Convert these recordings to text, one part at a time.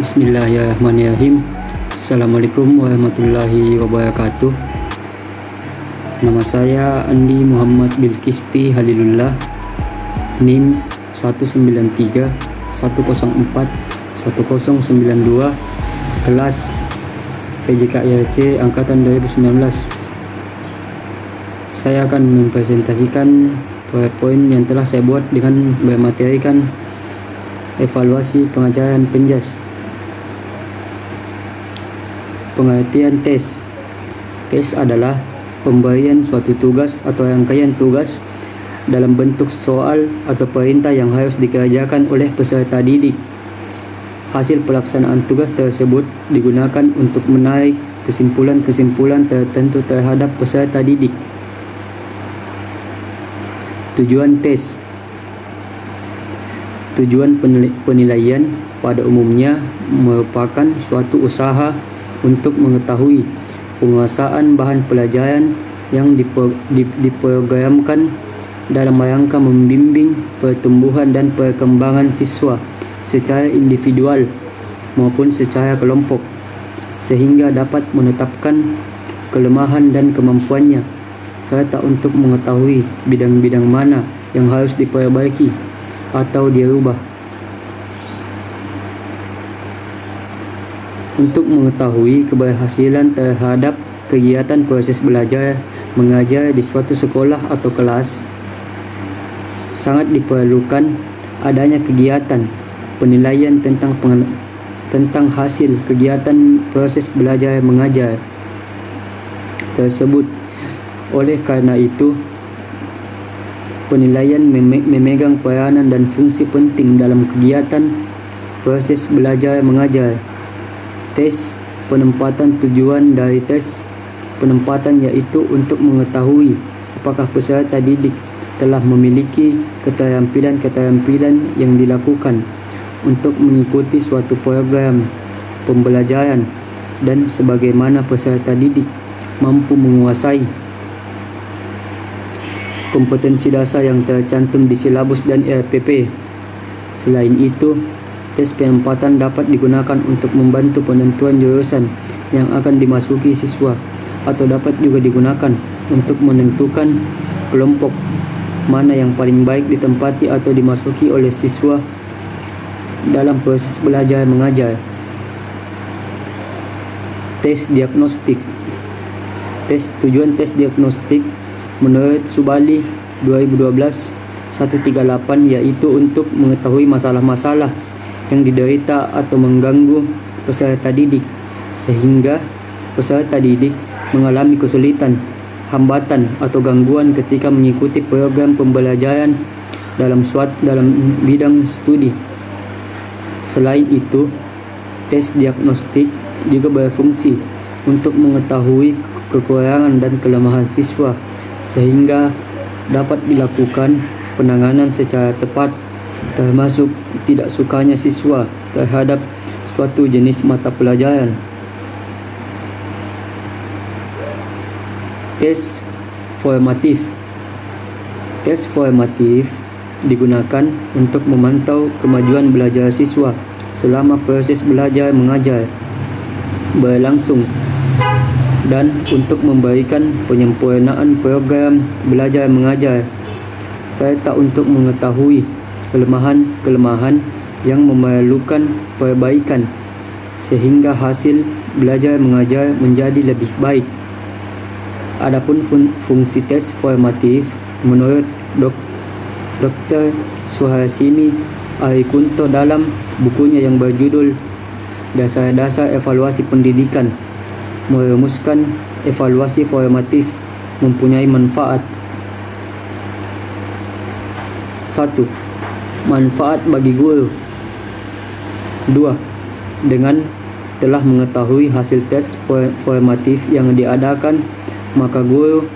Bismillahirrahmanirrahim. Assalamualaikum warahmatullahi wabarakatuh. Nama saya Andi Muhammad Bilkisti Halilullah, NIM 193 104 1092, kelas PJKIRC Angkatan 2019. Saya akan mempresentasikan PowerPoint yang telah saya buat dengan bermaterikan evaluasi pengajaran Penjas. Pengertian tes. Tes adalah pemberian suatu tugas atau rangkaian tugas dalam bentuk soal atau perintah yang harus dikerjakan oleh peserta didik. Hasil pelaksanaan tugas tersebut digunakan untuk menarik kesimpulan-kesimpulan tertentu terhadap peserta didik. Tujuan tes. Tujuan penilaian pada umumnya merupakan suatu usaha untuk mengetahui penguasaan bahan pelajaran yang diprogramkan dalam rangka membimbing pertumbuhan dan perkembangan siswa secara individual maupun secara kelompok, sehingga dapat menetapkan kelemahan dan kemampuannya, serta untuk mengetahui bidang-bidang mana yang harus diperbaiki atau dirubah. Untuk mengetahui keberhasilan terhadap kegiatan proses belajar mengajar di suatu sekolah atau kelas, sangat diperlukan adanya kegiatan penilaian tentang hasil kegiatan proses belajar mengajar tersebut. Oleh karena itu, penilaian memegang peranan dan fungsi penting dalam kegiatan proses belajar mengajar. Tes. Penempatan. Tujuan dari tes penempatan yaitu untuk mengetahui apakah peserta didik telah memiliki keterampilan-keterampilan yang dilakukan untuk mengikuti suatu program pembelajaran dan sebagaimana peserta didik mampu menguasai kompetensi dasar yang tercantum di silabus dan RPP. Selain itu, tes penempatan dapat digunakan untuk membantu penentuan jurusan yang akan dimasuki siswa, atau dapat juga digunakan untuk menentukan kelompok mana yang paling baik ditempati atau dimasuki oleh siswa dalam proses belajar mengajar. Tes diagnostik. Tujuan tes diagnostik menurut Subali 2012-138 yaitu untuk mengetahui masalah-masalah yang diderita atau mengganggu peserta didik, sehingga peserta didik mengalami kesulitan, hambatan atau gangguan ketika mengikuti program pembelajaran dalam bidang studi. Selain itu, tes diagnostik juga berfungsi untuk mengetahui kekurangan dan kelemahan siswa, sehingga dapat dilakukan penanganan secara tepat, termasuk tidak sukanya siswa terhadap suatu jenis mata pelajaran. Tes formatif. Tes formatif digunakan untuk memantau kemajuan belajar siswa selama proses belajar mengajar berlangsung dan untuk memberikan penyempurnaan program belajar mengajar, serta untuk mengetahui kelemahan-kelemahan yang memerlukan perbaikan sehingga hasil belajar mengajar menjadi lebih baik. Adapun fungsi tes formatif menurut Dr. Suhasini Arikunto dalam bukunya yang berjudul Dasar-Dasar Evaluasi Pendidikan, merumuskan evaluasi formatif mempunyai manfaat. 1. Manfaat bagi guru. 2. Dengan telah mengetahui hasil tes formatif yang diadakan, maka guru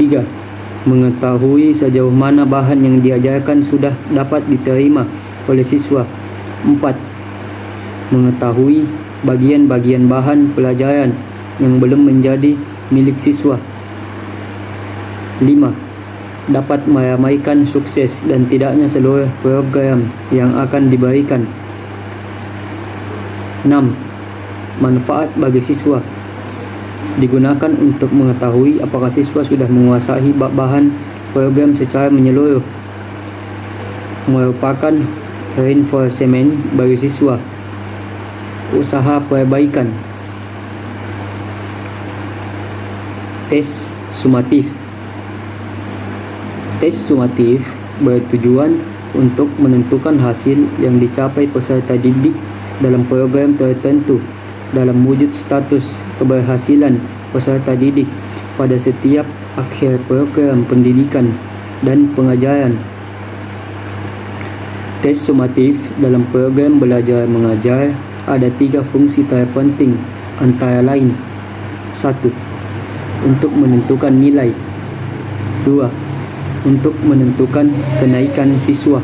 3. Mengetahui sejauh mana bahan yang diajarkan sudah dapat diterima oleh siswa. 4. Mengetahui bagian-bagian bahan pelajaran yang belum menjadi milik siswa. 5. Dapat meramaikan sukses dan tidaknya seluruh program yang akan diberikan. 6. Manfaat bagi siswa. Digunakan untuk mengetahui apakah siswa sudah menguasai bahan program secara menyeluruh. Merupakan reinforcement bagi siswa. Usaha perbaikan. Tes sumatif. Tes sumatif bertujuan untuk menentukan hasil yang dicapai peserta didik dalam program tertentu dalam wujud status keberhasilan peserta didik pada setiap akhir program pendidikan dan pengajaran. Tes sumatif dalam program belajar mengajar ada 3 fungsi terpenting, antara lain: 1. Untuk menentukan nilai. 2. Untuk menentukan kenaikan siswa.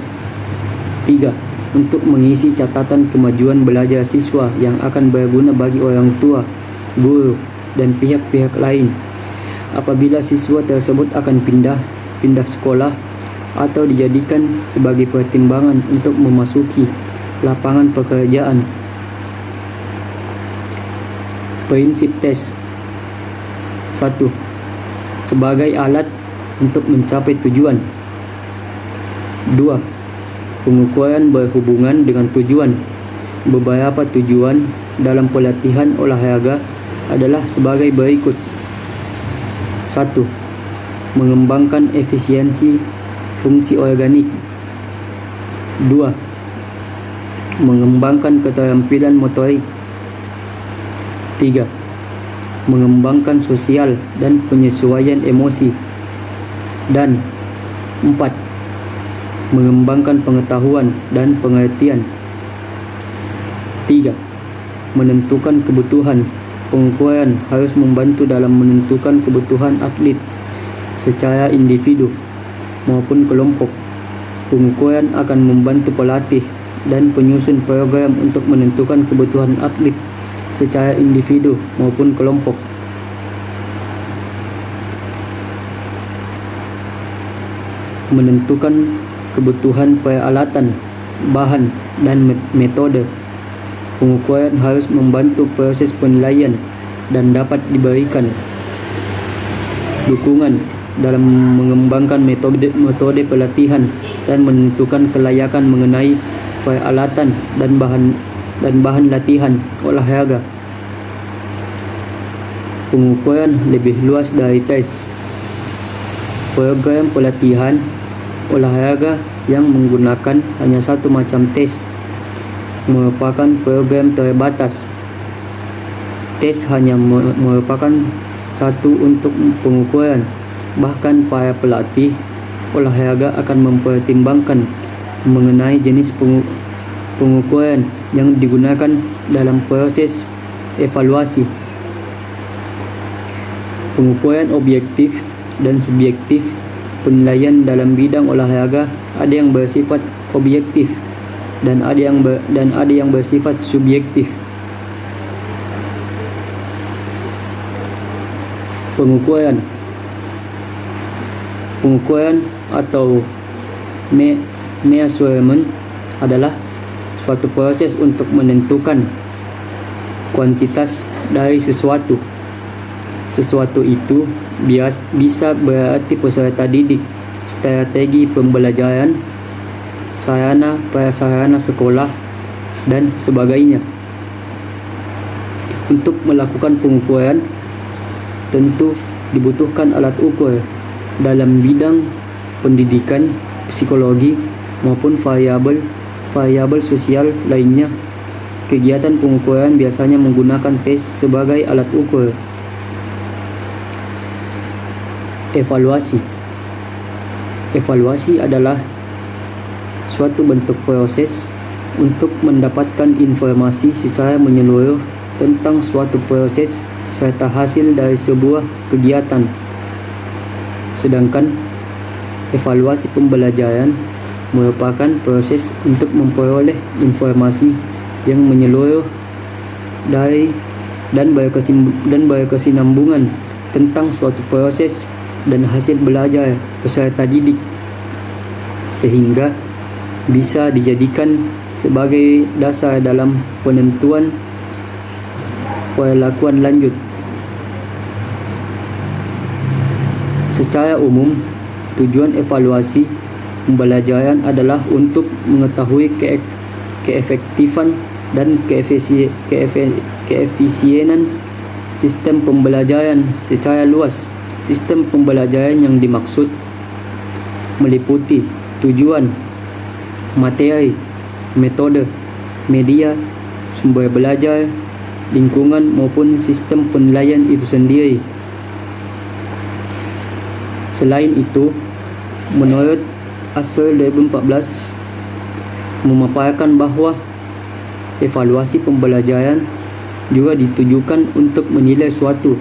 3. Untuk mengisi catatan kemajuan belajar siswa yang akan berguna bagi orang tua, guru, dan pihak-pihak lain apabila siswa tersebut akan pindah sekolah atau dijadikan sebagai pertimbangan untuk memasuki lapangan pekerjaan. Prinsip tes. 1. Sebagai alat untuk mencapai tujuan. 2. Pengukuran berhubungan dengan tujuan. Beberapa tujuan dalam pelatihan olahraga adalah sebagai berikut. 1. Mengembangkan efisiensi fungsi organik. 2. Mengembangkan keterampilan motorik. 3. Mengembangkan sosial dan penyesuaian emosi. Dan 4. Mengembangkan pengetahuan dan pengertian. 3. Menentukan kebutuhan. Pengukuran harus membantu dalam menentukan kebutuhan atlet secara individu maupun kelompok. Pengukuran akan membantu pelatih dan penyusun program untuk menentukan kebutuhan atlet secara individu maupun kelompok. Menentukan kebutuhan peralatan, bahan, dan metode. Pengukuran harus membantu proses penilaian dan dapat diberikan dukungan dalam mengembangkan metode pelatihan dan menentukan kelayakan mengenai peralatan dan bahan latihan olahraga. Pengukuran lebih luas dari tes. Program pelatihan olahraga yang menggunakan hanya satu macam tes merupakan program terbatas. Tes hanya merupakan satu untuk pengukuran. Bahkan para pelatih olahraga akan mempertimbangkan mengenai jenis pengukuran yang digunakan dalam proses evaluasi. Pengukuran objektif dan subjektif. Penilaian dalam bidang olahraga ada yang bersifat objektif dan ada yang bersifat subjektif. Pengukuran atau measurement adalah suatu proses untuk menentukan kuantitas dari sesuatu. Sesuatu itu bisa berarti peserta didik, strategi pembelajaran, sarana prasarana sekolah, dan sebagainya. Untuk melakukan pengukuran, tentu dibutuhkan alat ukur dalam bidang pendidikan, psikologi, maupun variabel sosial lainnya. Kegiatan pengukuran biasanya menggunakan tes sebagai alat ukur. Evaluasi adalah suatu bentuk proses untuk mendapatkan informasi secara menyeluruh tentang suatu proses serta hasil dari sebuah kegiatan. Sedangkan evaluasi pembelajaran merupakan proses untuk memperoleh informasi yang menyeluruh dan berkesinambungan tentang suatu proses dan hasil belajar peserta didik, sehingga bisa dijadikan sebagai dasar dalam penentuan perlakuan lanjut. Secara umum, tujuan evaluasi pembelajaran adalah untuk mengetahui keefektifan dan keefisienan sistem pembelajaran secara luas. Sistem pembelajaran yang dimaksud meliputi tujuan, materi, metode, media, sumber belajar, lingkungan maupun sistem penilaian itu sendiri. Selain itu, menurut Asser 2014 memaparkan bahwa evaluasi pembelajaran juga ditujukan untuk menilai suatu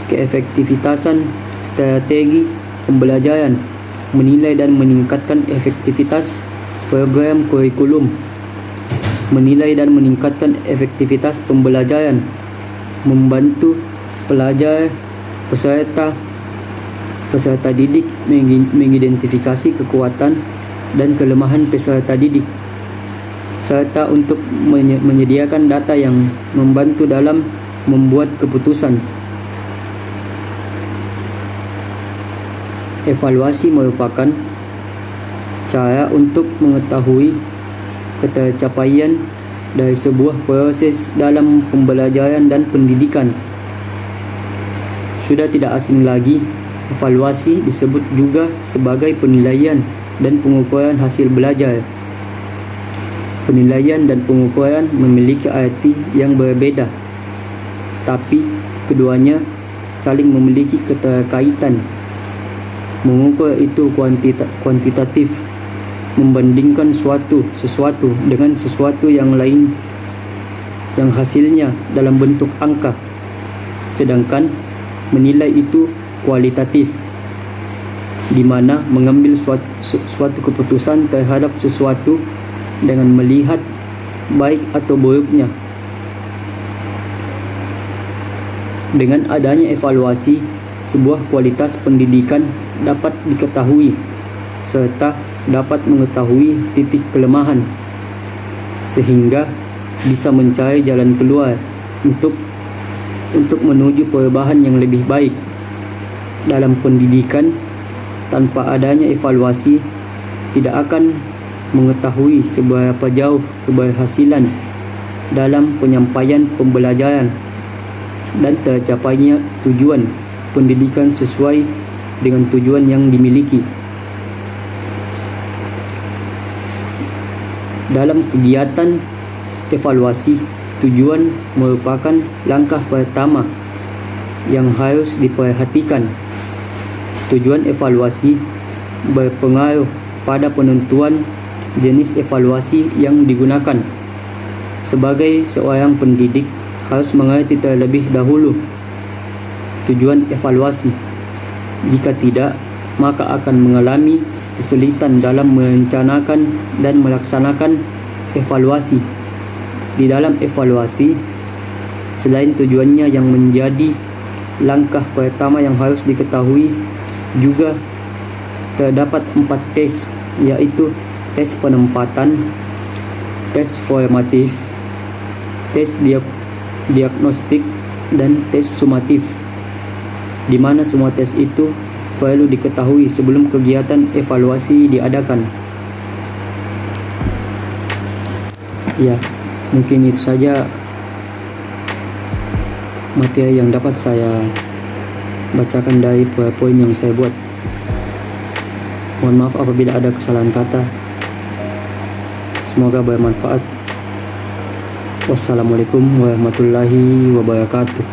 keefektivitasan strategi pembelajaran, menilai dan meningkatkan efektivitas program kurikulum, menilai dan meningkatkan efektivitas pembelajaran, membantu pelajar, peserta didik mengidentifikasi kekuatan dan kelemahan peserta didik, serta untuk menyediakan data yang membantu dalam membuat keputusan. Evaluasi merupakan cara untuk mengetahui ketercapaian dari sebuah proses dalam pembelajaran dan pendidikan. Sudah tidak asing lagi, evaluasi disebut juga sebagai penilaian dan pengukuran hasil belajar. Penilaian dan pengukuran memiliki arti yang berbeda, tapi keduanya saling memiliki keterkaitan. Mengukur itu kuantitatif, membandingkan sesuatu dengan sesuatu yang lain yang hasilnya dalam bentuk angka. Sedangkan menilai itu kualitatif, di mana mengambil suatu keputusan terhadap sesuatu dengan melihat baik atau buruknya. Dengan adanya evaluasi, sebuah kualitas pendidikan dapat diketahui serta dapat mengetahui titik kelemahan, sehingga bisa mencari jalan keluar untuk menuju perubahan yang lebih baik. Dalam pendidikan, tanpa adanya evaluasi, tidak akan mengetahui seberapa jauh keberhasilan dalam penyampaian pembelajaran dan tercapainya tujuan pendidikan sesuai dengan tujuan yang dimiliki. Dalam kegiatan evaluasi, tujuan merupakan langkah pertama yang harus diperhatikan. Tujuan evaluasi berpengaruh pada penentuan jenis evaluasi yang digunakan. Sebagai seorang pendidik, harus mengerti terlebih dahulu tujuan evaluasi. Jika tidak, maka akan mengalami kesulitan dalam merencanakan dan melaksanakan evaluasi. Di dalam evaluasi, selain tujuannya yang menjadi langkah pertama yang harus diketahui, juga terdapat 4 tes, yaitu tes penempatan, tes formatif, tes diagnostik, dan tes sumatif, di mana semua tes itu perlu diketahui sebelum kegiatan evaluasi diadakan. Ya, mungkin itu saja materi yang dapat saya bacakan dari PowerPoint yang saya buat. Mohon maaf apabila ada kesalahan kata. Semoga bermanfaat. Wassalamualaikum warahmatullahi wabarakatuh.